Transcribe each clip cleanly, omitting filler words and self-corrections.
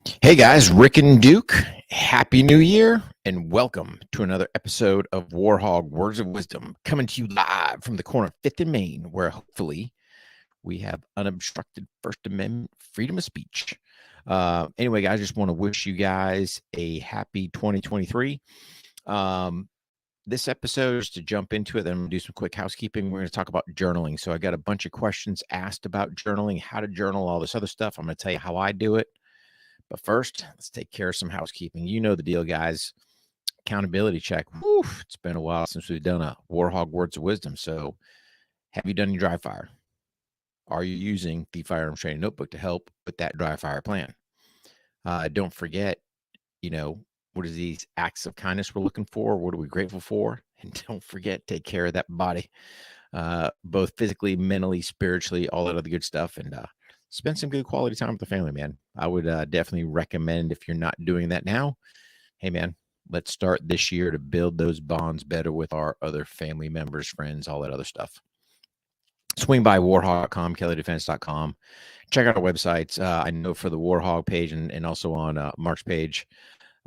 Hey guys, Rick and Duke, Happy New Year, and welcome to another episode of Warhog Words of Wisdom, coming to you live from the corner of 5th and Main, where hopefully we have unobstructed First Amendment freedom of speech. Anyway, guys, just want to wish you guys a happy 2023. This episode is to jump into it. Then I'm going to do some quick housekeeping. We're going to talk about journaling. So I got a bunch of questions asked about journaling, how to journal, all this other stuff. I'm going to tell you how I do it. But first, let's take care of some housekeeping. You know the deal, guys. Accountability check. Whew, it's been a while since we've done a Warhog Words of Wisdom. So have you done your dry fire? Are you using the firearms training notebook to help with that dry fire plan? Don't forget, what are these acts of kindness we're looking for? What are we grateful for? And don't forget, take care of that body, both physically, mentally, spiritually, all that other good stuff. And spend some good quality time with the family, man. I would definitely recommend, if you're not doing that now, hey, man, let's start this year to build those bonds better with our other family members, friends, all that other stuff. Swing by warhog.com, kellydefense.com. Check out our websites. I know for the Warhog page and also on Mark's page,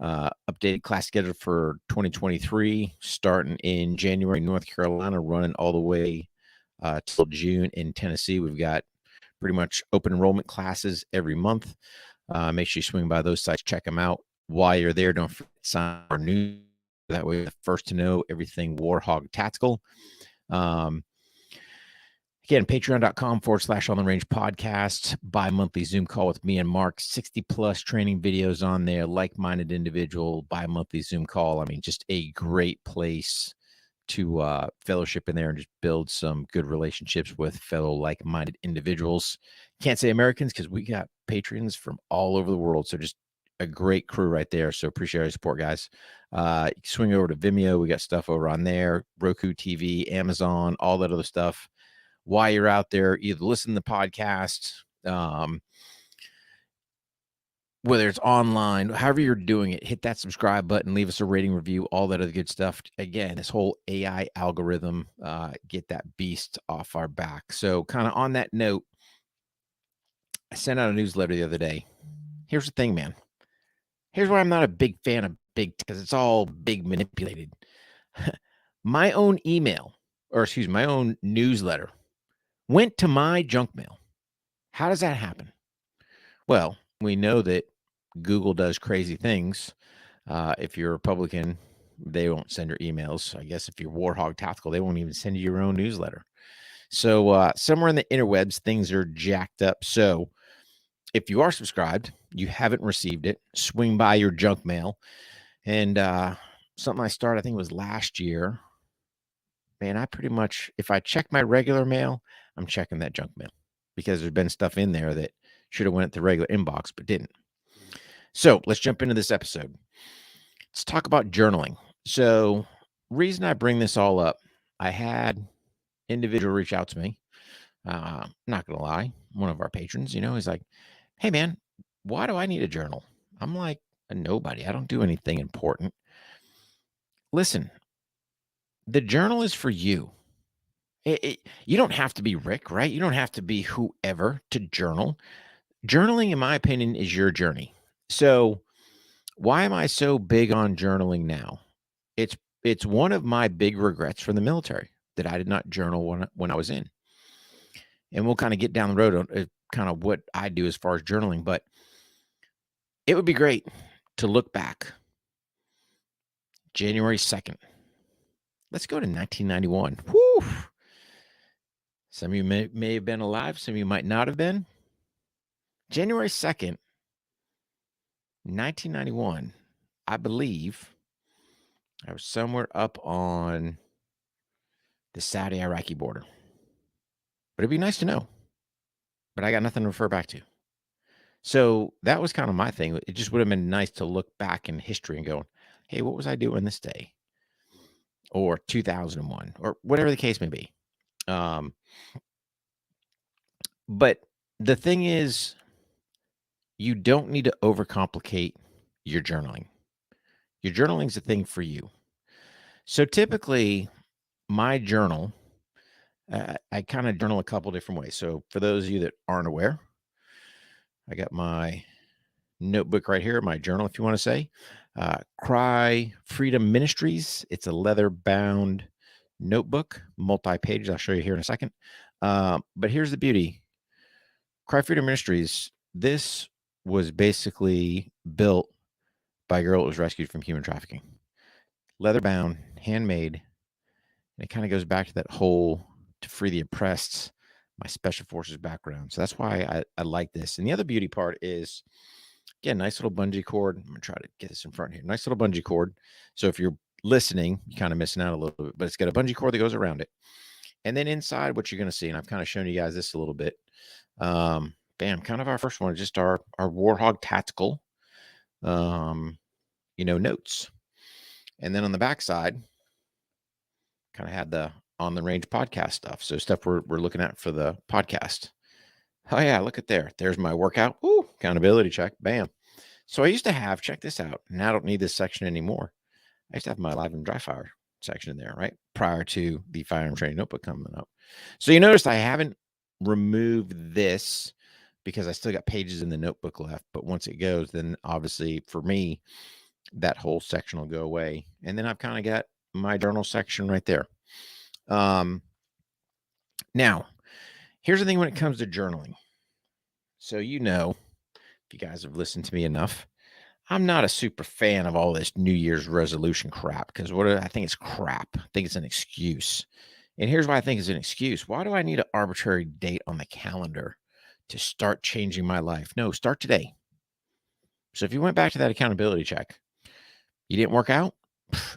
updated class schedule for 2023, starting in January, North Carolina, running all the way till June in Tennessee. We've got pretty much open enrollment classes every month. Make sure you swing by those sites, check them out. While you're there, don't forget to sign our news. That way, you're the first to know everything Warhog Tactical. Again, patreon.com/On the Range podcast, bi-monthly Zoom call with me and Mark, 60 plus training videos on there, like-minded individual, bi-monthly Zoom call. I mean, just a great place to fellowship in there and just build some good relationships with fellow like-minded individuals. Can't say Americans because we got patrons from all over the world. So just a great crew right there. So appreciate your support, guys. Swing over to Vimeo. We got stuff over on there, Roku TV, Amazon, all that other stuff. While you're out there, either listen to the podcast, whether it's online, however you're doing it, hit that subscribe button, leave us a rating review, all that other good stuff. Again, this whole AI algorithm, get that beast off our back. So kind of on that note, I sent out a newsletter the other day. Here's the thing, man. Here's why I'm not a big fan of big, because it's all big manipulated. My own my own newsletter went to my junk mail. How does that happen? Well, we know that Google does crazy things. If you're a Republican, they won't send your emails. I guess if you're Warhog Tactical, they won't even send you your own newsletter. So somewhere in the interwebs, things are jacked up. So if you are subscribed, you haven't received it, swing by your junk mail. And something I started, I think it was last year. Man, I pretty much, if I check my regular mail, I'm checking that junk mail because there's been stuff in there that should have went to the regular inbox, but didn't. So let's jump into this episode. Let's talk about journaling. So reason I bring this all up, I had individual reach out to me. Not going to lie. One of our patrons, he's like, hey man, why do I need a journal? I'm like, nobody. I don't do anything important. Listen, the journal is for you. You don't have to be Rick, right? You don't have to be whoever to journal. Journaling, in my opinion, is your journey. So why am I so big on journaling now? It's one of my big regrets from the military that I did not journal when I was in. And we'll kind of get down the road on kind of what I do as far as journaling, but it would be great to look back. January 2nd. Let's go to 1991. Whew. Some of you may have been alive. Some of you might not have been. January 2nd, 1991, I believe I was somewhere up on the Saudi-Iraqi border. But it'd be nice to know. But I got nothing to refer back to. So that was kind of my thing. It just would have been nice to look back in history and go, hey, what was I doing this day? Or 2001, or whatever the case may be. But the thing is, you don't need to overcomplicate your journaling. Your journaling is a thing for you. So typically, my journal, I kind of journal a couple different ways. So for those of you that aren't aware, I got my notebook right here, my journal, if you want to say. Cry Freedom Ministries. It's a leather bound notebook, multi-page. I'll show you here in a second. But here's the beauty. Cry Freedom Ministries, this was basically built by a girl that was rescued from human trafficking. Leather bound, handmade. And it kind of goes back to that whole to free the oppressed, my special forces background. So that's why I like this. And the other beauty part is, again, nice little bungee cord. I'm going to try to get this in front here. Nice little bungee cord. So if you're listening, you're kind of missing out a little bit, but it's got a bungee cord that goes around it. And then inside, what you're going to see, and I've kind of shown you guys this a little bit. Bam, kind of our first one, just our Warhog tactical, notes. And then on the back side, kind of had the on the range podcast stuff. So stuff we're looking at for the podcast. Oh yeah, look at there. There's my workout. Ooh, accountability check. Bam. So I used to have, check this out. And I don't need this section anymore. I used to have my live and dry fire section in there, right? Prior to the firearm training notebook coming up. So you noticed I haven't removed this because I still got pages in the notebook left. But once it goes, then obviously for me, that whole section will go away. And then I've kind of got my journal section right there. Now, here's the thing when it comes to journaling. So, if you guys have listened to me enough, I'm not a super fan of all this New Year's resolution crap because I think it's crap. I think it's an excuse. And here's why I think it's an excuse. Why do I need an arbitrary date on the calendar to start changing my life? No, start today. So if you went back to that accountability check, you didn't work out.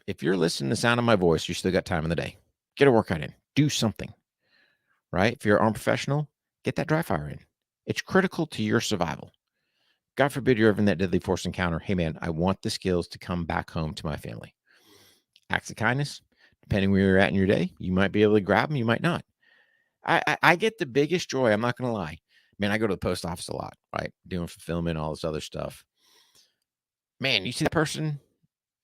If you're listening to the sound of my voice, you still got time in the day. Get a workout in. Do something, right? If you're an armed professional, get that dry fire in. It's critical to your survival. God forbid you're ever in that deadly force encounter. Hey, man, I want the skills to come back home to my family. Acts of kindness, depending where you're at in your day, you might be able to grab them, you might not. I get the biggest joy. I'm not going to lie. Man, I go to the post office a lot, right? Doing fulfillment, all this other stuff. Man, you see that person,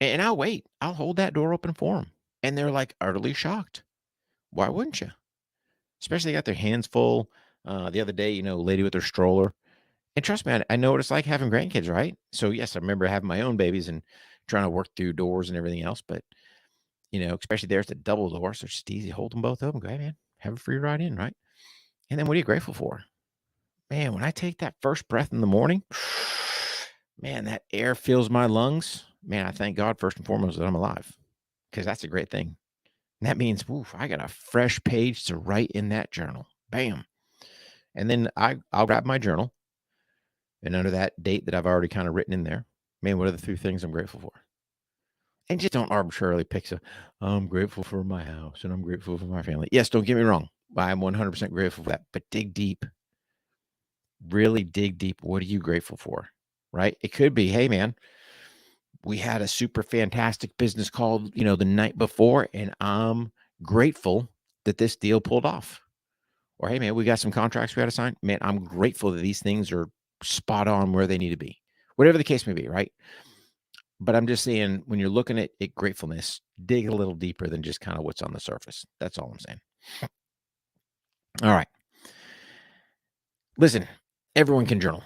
and I'll wait. I'll hold that door open for them. And they're like utterly shocked. Why wouldn't you? Especially they got their hands full. The other day, a lady with her stroller. And trust me, I know what it's like having grandkids, right? So yes, I remember having my own babies and trying to work through doors and everything else. But, especially there's the double door. So it's just easy. Hold them both open. Go ahead, man. Have a free ride in, right? And then what are you grateful for? Man, when I take that first breath in the morning, man, that air fills my lungs. Man, I thank God first and foremost that I'm alive because that's a great thing. And that means, I got a fresh page to write in that journal. Bam. And then I'll grab my journal. And under that date that I've already kind of written in there, man, what are the 3 things I'm grateful for? And just don't arbitrarily pick I'm grateful for my house and I'm grateful for my family. Yes, don't get me wrong. I'm 100% grateful for that. But dig deep. Really dig deep. What are you grateful for? Right? It could be, hey, man, we had a super fantastic business call, the night before, and I'm grateful that this deal pulled off. Or, hey, man, we got some contracts we had to sign. Man, I'm grateful that these things are spot on where they need to be. Whatever the case may be, right? But I'm just saying, when you're looking at gratefulness, dig a little deeper than just kind of what's on the surface. That's all I'm saying. All right. Listen, everyone can journal.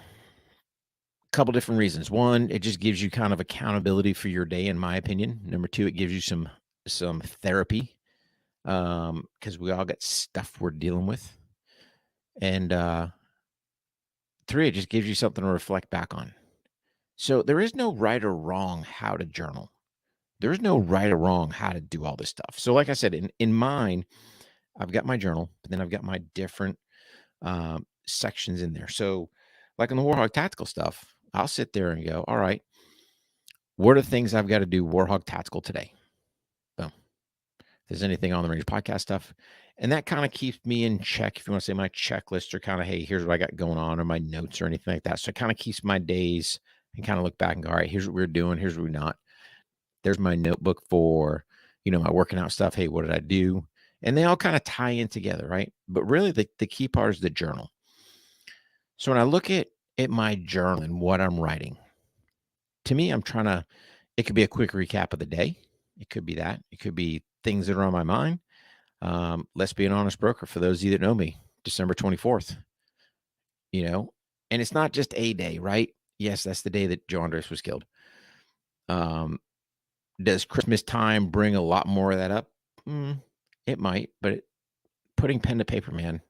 Couple different reasons. One, it just gives you kind of accountability for your day, in my opinion. Number 2, it gives you some therapy because we all got stuff we're dealing with. And 3, it just gives you something to reflect back on. So there is no right or wrong how to journal. There is no right or wrong how to do all this stuff. So like I said, in mine, I've got my journal, but then I've got my different sections in there. So like on the Warhog tactical stuff, I'll sit there and go, all right, what are the things I've got to do Warhog tactical today? Boom. If there's anything on the range podcast stuff. And that kind of keeps me in check. If you want to say my checklist or kind of, hey, here's what I got going on or my notes or anything like that. So it kind of keeps my days and kind of look back and go, all right, here's what we're doing. Here's what we're not. There's my notebook for, my working out stuff. Hey, what did I do? And they all kind of tie in together, right? But really the key part is the journal. So when I look at my journal and what I'm writing, to me, it could be a quick recap of the day. It could be that. It could be things that are on my mind. Let's be an honest broker. For those of you that know me, December 24th, and it's not just a day, right? Yes, that's the day that Joe Andres was killed. Um, does Christmas time bring a lot more of that up? Mm, it might, but putting pen to paper, man,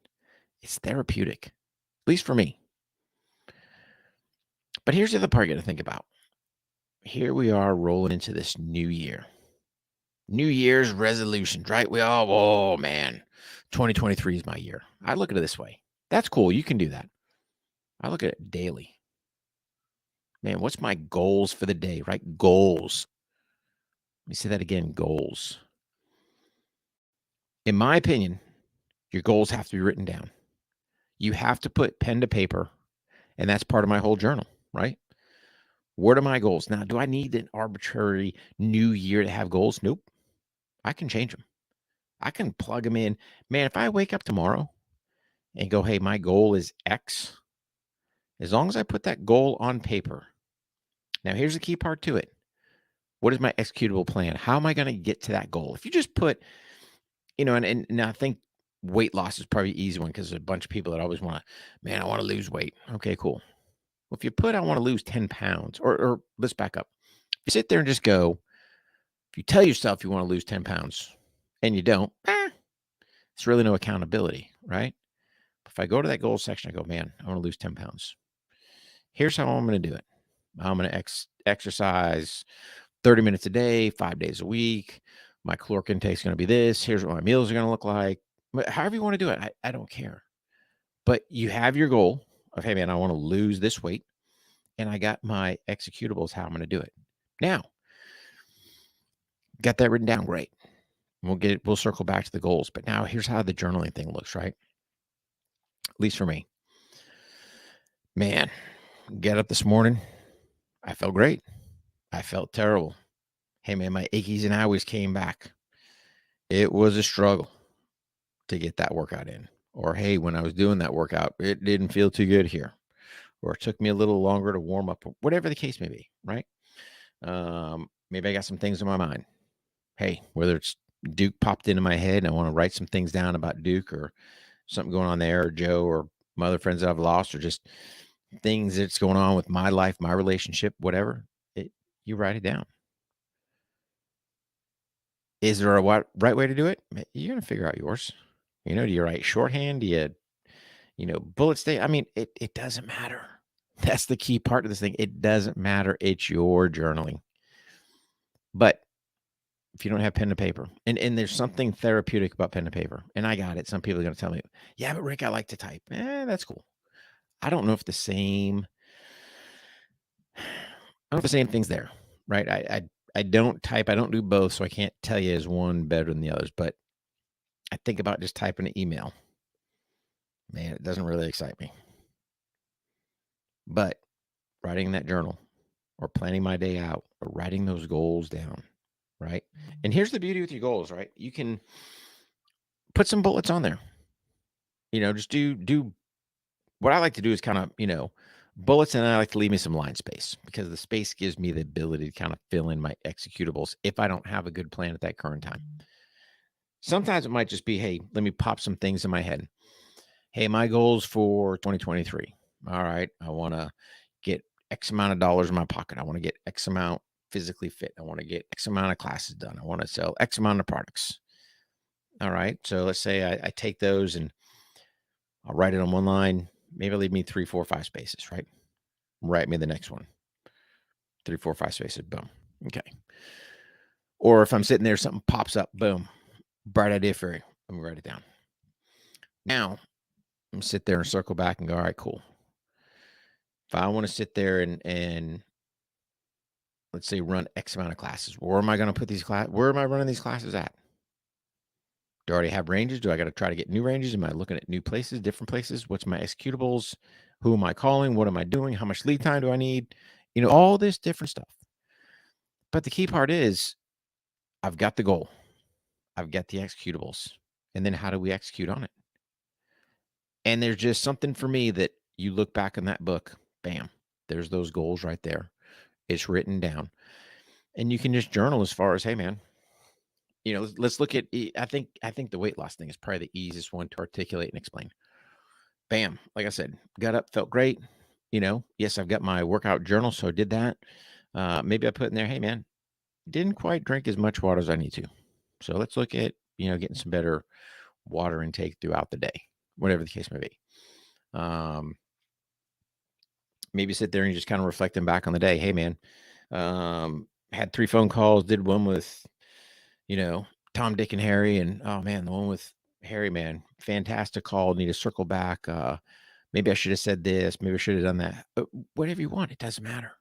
it's therapeutic, at least for me. But here's the other part you got to think about. Here we are rolling into this new year. New Year's resolutions, right? We all, oh man, 2023 is my year. I look at it this way. That's cool. You can do that. I look at it daily. Man, what's my goals for the day, right? Goals. Let me say that again, goals. In my opinion, your goals have to be written down. You have to put pen to paper, and that's part of my whole journal, right? What are my goals? Now, do I need an arbitrary new year to have goals? Nope. I can change them. I can plug them in. Man, if I wake up tomorrow and go, hey, my goal is X, as long as I put that goal on paper. Now, here's the key part to it. What is my executable plan? How am I going to get to that goal? If you just put, and I think weight loss is probably an easy one because there's a bunch of people that always want to, man, I want to lose weight. Okay, cool. Well, if you put, I want to lose 10 pounds, or let's back up. If you sit there and just go, if you tell yourself you want to lose 10 pounds and you don't, it's really no accountability, right? If I go to that goal section, I go, man, I want to lose 10 pounds. Here's how I'm going to do it. I'm going to exercise 30 minutes a day, 5 days a week. My caloric intake is going to be this. Here's what my meals are going to look like. But however you want to do it, I don't care. But you have your goal of, hey, man, I want to lose this weight. And I got my executables, how I'm going to do it. Now, got that written down. Great. We'll circle back to the goals. But now here's how the journaling thing looks, right? At least for me. Man, get up this morning. I felt great. I felt terrible. Hey, man, my achies and owies came back. It was a struggle to get that workout in. Or, hey, when I was doing that workout, it didn't feel too good here. Or it took me a little longer to warm up, whatever the case may be, right? Maybe I got some things in my mind. Hey, whether it's Duke popped into my head and I want to write some things down about Duke or something going on there, or Joe or my other friends that I've lost, or just things that's going on with my life, my relationship, whatever, you write it down. Is there a right way to do it? You're going to figure out yours. Do you write shorthand? Do you, bullet state? I mean, it doesn't matter. That's the key part of this thing. It doesn't matter. It's your journaling. But if you don't have pen to paper, and there's something therapeutic about pen to paper, and I got it. Some people are going to tell me, yeah, but Rick, I like to type. That's cool. I don't know if the same thing's there, right? I don't type. I don't do both, so I can't tell you is one better than the others. But I think about just typing an email. Man, it doesn't really excite me. But writing that journal or planning my day out or writing those goals down, right? And here's the beauty with your goals, right? You can put some bullets on there. Just do what I like to do is kind of, bullets, and I like to leave me some line space because the space gives me the ability to kind of fill in my executables if I don't have a good plan at that current time. Sometimes it might just be, hey, let me pop some things in my head. Hey, my goals for 2023. All right. I want to get X amount of dollars in my pocket. I want to get X amount physically fit. I want to get X amount of classes done. I want to sell X amount of products. All right. So let's say I take those and I'll write it on one line. Maybe leave me 3, 4, 5 spaces, right? Write me the next one. 3, 4, 5 spaces. Boom. Okay. Or if I'm sitting there, something pops up. Boom. Bright idea for you. I'm going to write it down. Now, I'm going to sit there and circle back and go, all right, cool. If I want to sit there and let's say run X amount of classes, where am I going to put these classes? Where am I running these classes at? Do I already have ranges? Do I got to try to get new ranges? Am I looking at new places, different places? What's my executables? Who am I calling? What am I doing? How much lead time do I need? All this different stuff. But the key part is I've got the goal. I've got the executables. And then how do we execute on it? And there's just something for me that you look back in that book, bam, there's those goals right there. It's written down. And you can just journal as far as, hey, man, let's look at, I think the weight loss thing is probably the easiest one to articulate and explain. Bam. Like I said, got up, felt great. yes, I've got my workout journal, so I did that. Maybe I put in there, hey man, didn't quite drink as much water as I need to. So let's look at, getting some better water intake throughout the day, whatever the case may be. Maybe sit there and just kind of reflecting back on the day. Hey man, had 3 phone calls, did one with, Tom, Dick, and Harry, and oh man, the one with Harry, man, fantastic call. Need to circle back. Maybe I should have said this. Maybe I should have done that. Whatever you want, it doesn't matter.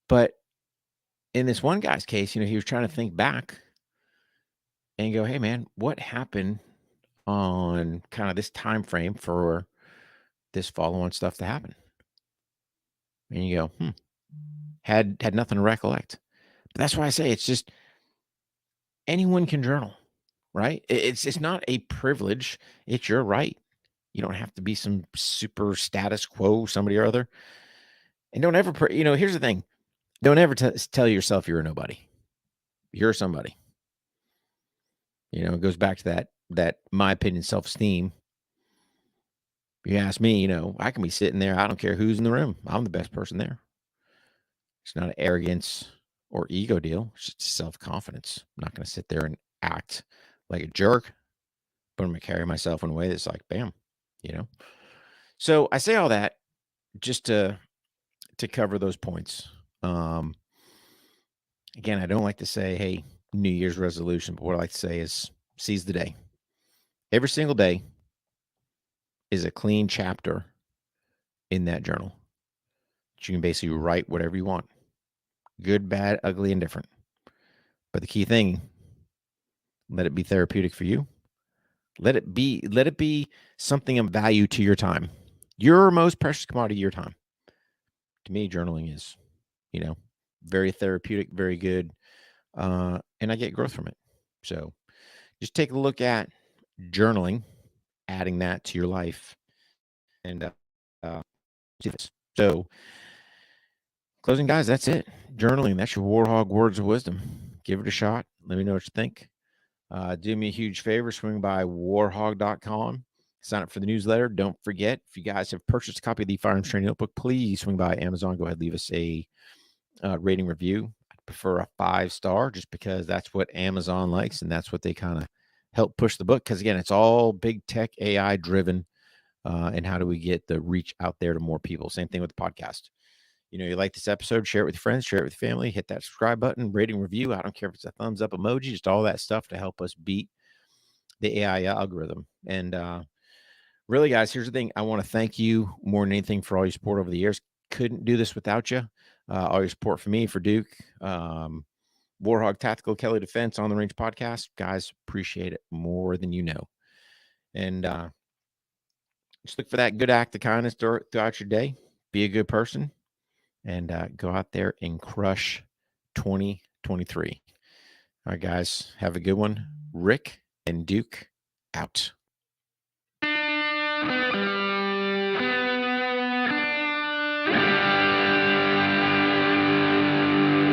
But in this one guy's case, he was trying to think back and go, hey man, what happened on kind of this time frame for this follow-on stuff to happen? And you go, had nothing to recollect. But that's why I say it's just anyone can journal, right? It's not a privilege. It's your right. You don't have to be some super status quo, somebody or other. And don't ever, here's the thing. Don't ever tell yourself you're a nobody. You're somebody. It goes back to that my opinion, self-esteem. You ask me, I can be sitting there. I don't care who's in the room. I'm the best person there. It's not an arrogance or ego deal. It's just self-confidence. I'm not going to sit there and act like a jerk, but I'm going to carry myself in a way that's like, bam, So I say all that just to cover those points. Again, I don't like to say, hey, New Year's resolution, but what I like to say is seize the day. Every single day is a clean chapter in that journal. You can basically write whatever you want. Good, bad, ugly, and different. But the key thing, let it be therapeutic for you. Let it be something of value to your time. Your most precious commodity, your time. To me, journaling is, very therapeutic, very good. And I get growth from it. So just take a look at journaling, adding that to your life. And see this. So closing, guys, that's it. Journaling, that's your Warhog words of wisdom. Give it a shot. Let me know what you think. Do me a huge favor, swing by warhog.com. Sign up for the newsletter. Don't forget, if you guys have purchased a copy of the Firearms Training Notebook, please swing by Amazon. Go ahead, leave us a rating review. I prefer a 5-star just because that's what Amazon likes, and that's what they kind of help push the book. Because, again, it's all big tech, AI driven. And how do we get the reach out there to more people? Same thing with the podcast. You like this episode, share it with your friends, share it with your family, hit that subscribe button, rating, review. I don't care if it's a thumbs up emoji, just all that stuff to help us beat the AI algorithm. And really, guys, here's the thing. I want to thank you more than anything for all your support over the years. Couldn't do this without you. All your support for me, for Duke, Warhog Tactical, Kelly Defense, On the Range podcast. Guys, appreciate it more than you know. And just look for that good act of kindness throughout your day. Be a good person. And go out there and crush 2023. All right, guys, have a good one. Rick and Duke out.